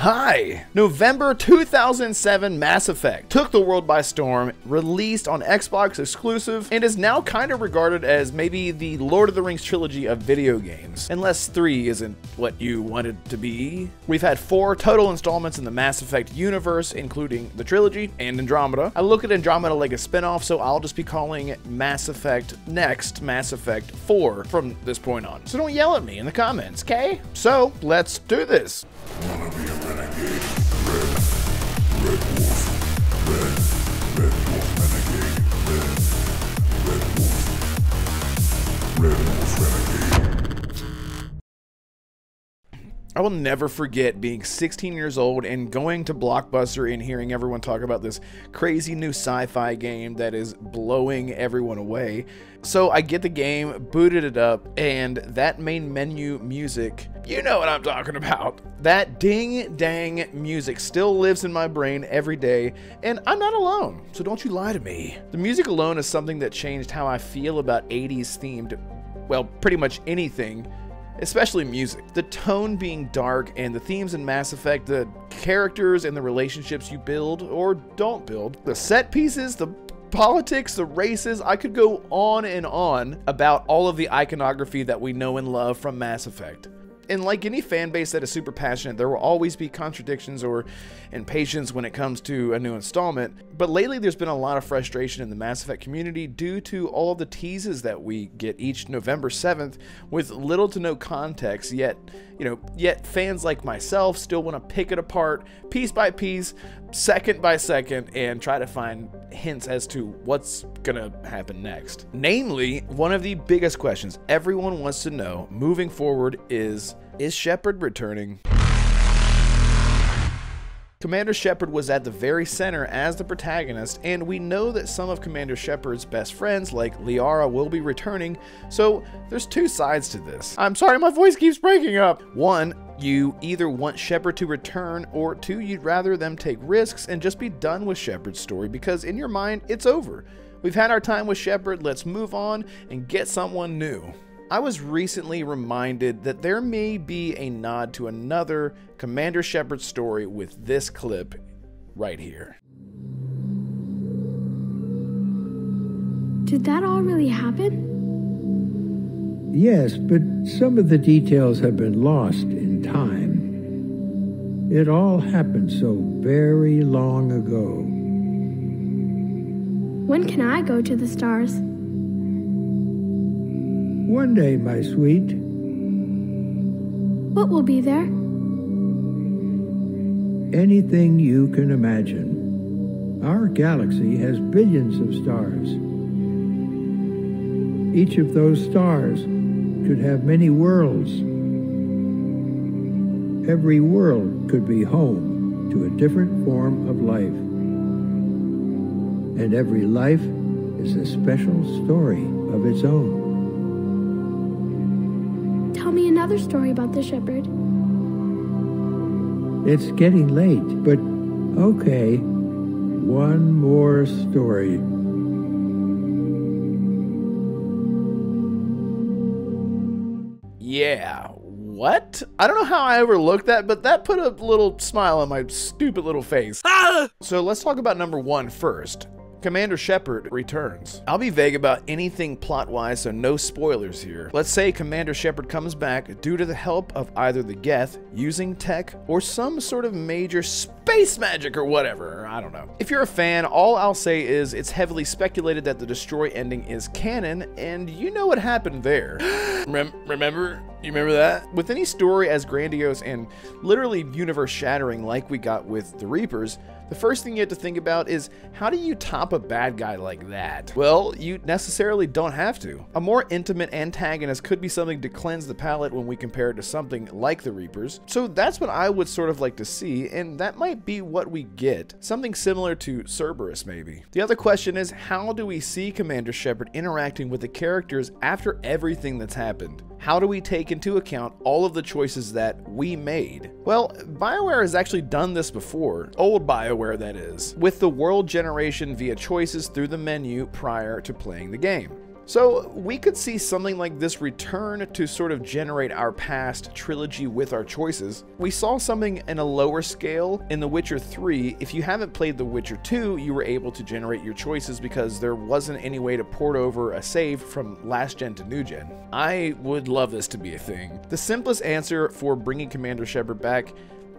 Hi! November 2007 Mass Effect took the world by storm, released on Xbox exclusive, and is now kind of regarded as maybe the Lord of the Rings trilogy of video games. Unless 3 isn't what you wanted to be. We've had 4 total installments in the Mass Effect universe, including the trilogy and Andromeda. I look at Andromeda like a spinoff, so I'll just be calling Mass Effect next Mass Effect 4 from this point on. So don't yell at me in the comments, okay? So let's do this. Wanna be a renegade? Red Wolf. Red Wolf renegade. Red Wolf renegade. I will never forget being 16 years old and going to Blockbuster and hearing everyone talk about this crazy new sci-fi game that is blowing everyone away. So I get the game, booted it up, and that main menu music, you know what I'm talking about. That ding dang music still lives in my brain every day, and I'm not alone, so don't you lie to me. The music alone is something that changed how I feel about 80s themed, well, pretty much anything. Especially music. The tone being dark and the themes in Mass Effect, the characters and the relationships you build or don't build, the set pieces, the politics, the races. I could go on and on about all of the iconography that we know and love from Mass Effect. And like any fan base that is super passionate, there will always be contradictions or impatience when it comes to a new installment. But lately there's been a lot of frustration in the Mass Effect community due to all of the teases that we get each November 7th with little to no context, yet fans like myself still want to pick it apart piece by piece, second by second, and try to find hints as to what's gonna happen next. Namely, one of the biggest questions everyone wants to know moving forward is Shepard returning? Commander Shepard was at the very center as the protagonist, and we know that some of Commander Shepard's best friends, like Liara, will be returning, so there's two sides to this. I'm sorry, my voice keeps breaking up. One, you either want Shepard to return, or two, you'd rather them take risks and just be done with Shepard's story because in your mind, it's over. We've had our time with Shepard, let's move on and get someone new. I was recently reminded that there may be a nod to another Commander Shepard story with this clip right here. Did that all really happen? Yes, but some of the details have been lost in time. It all happened so very long ago. When can I go to the stars? One day, my sweet. What will be there? Anything you can imagine. Our galaxy has billions of stars. Each of those stars could have many worlds. Every world could be home to a different form of life. And every life is a special story of its own. Tell me another story about the Shepard. It's getting late, but okay. One more story. Yeah, what? I don't know how I overlooked that, but that put a little smile on my stupid little face. Ah! So let's talk about number 1 first. Commander Shepard returns. I'll be vague about anything plot-wise, so no spoilers here. Let's say Commander Shepard comes back due to the help of either the Geth, using tech, or some sort of major space magic or whatever, I don't know. If you're a fan, all I'll say is it's heavily speculated that the Destroy ending is canon, and you know what happened there. Remember? You remember that? With any story as grandiose and literally universe-shattering like we got with the Reapers, the first thing you have to think about is how do you top a bad guy like that? Well, you necessarily don't have to. A more intimate antagonist could be something to cleanse the palate when we compare it to something like the Reapers. So that's what I would sort of like to see, and that might be what we get. Something similar to Cerberus, maybe. The other question is, how do we see Commander Shepard interacting with the characters after everything that's happened? How do we take into account all of the choices that we made? Well, BioWare has actually done this before, old BioWare that is, with the world generation via choices through the menu prior to playing the game. So we could see something like this return to sort of generate our past trilogy with our choices. We saw something in a lower scale in The Witcher 3. If you haven't played The Witcher 2, you were able to generate your choices because there wasn't any way to port over a save from last gen to new gen. I would love this to be a thing. The simplest answer for bringing Commander Shepard back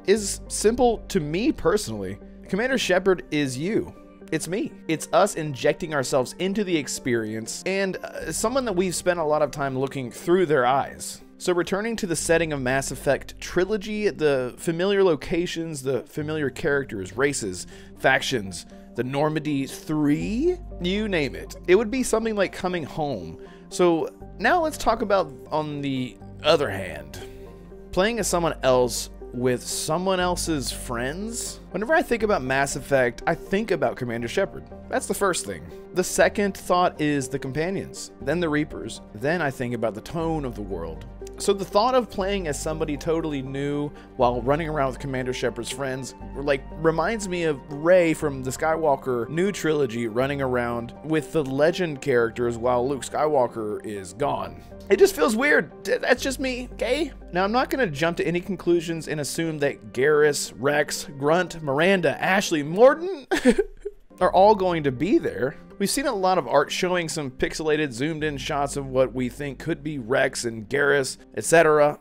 is simple to me personally. Commander Shepard is you. It's me. It's us injecting ourselves into the experience and someone that we've spent a lot of time looking through their eyes. So returning to the setting of Mass Effect Trilogy, the familiar locations, the familiar characters, races, factions, the Normandy 3, you name it. It would be something like coming home. So now let's talk about, on the other hand, playing as someone else with someone else's friends. Whenever I think about Mass Effect, I think about Commander Shepard. That's the first thing. The second thought is the companions, then the Reapers. Then I think about the tone of the world. So the thought of playing as somebody totally new while running around with Commander Shepard's friends reminds me of Rey from the Skywalker new trilogy running around with the legend characters while Luke Skywalker is gone. It just feels weird. That's just me, okay? Now, I'm not going to jump to any conclusions and assume that Garrus, Rex, Grunt, Miranda, Ashley, Mordin are all going to be there. We've seen a lot of art showing some pixelated, zoomed-in shots of what we think could be Rex and Garrus, etc.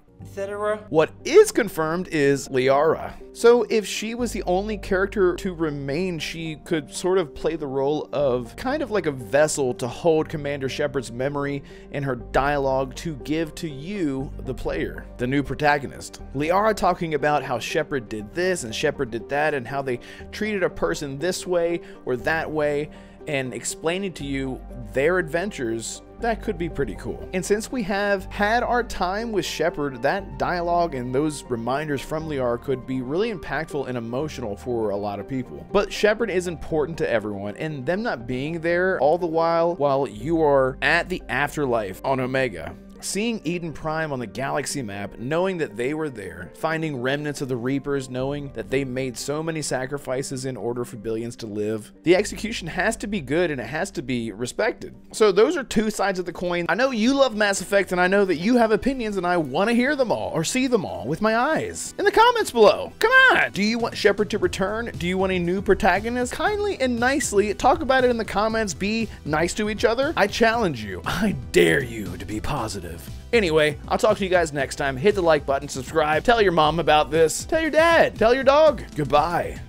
What is confirmed is Liara. So if she was the only character to remain, she could sort of play the role of kind of like a vessel to hold Commander Shepard's memory and her dialogue to give to you, the player, the new protagonist. Liara talking about how Shepard did this and Shepard did that and how they treated a person this way or that way, and explaining to you their adventures. That could be pretty cool. And since we have had our time with Shepard, that dialogue and those reminders from Liara could be really impactful and emotional for a lot of people. But Shepard is important to everyone, and them not being there all the while you are at the afterlife on Omega. Seeing Eden Prime on the galaxy map, knowing that they were there, finding remnants of the Reapers, knowing that they made so many sacrifices in order for billions to live. The execution has to be good and it has to be respected. So those are two sides of the coin. I know you love Mass Effect and I know that you have opinions and I want to hear them all or see them all with my eyes. In the comments below, come on! Do you want Shepard to return? Do you want a new protagonist? Kindly and nicely talk about it in the comments. Be nice to each other. I challenge you. I dare you to be positive. Anyway, I'll talk to you guys next time. Hit the like button, subscribe, tell your mom about this, tell your dad, tell your dog. Goodbye.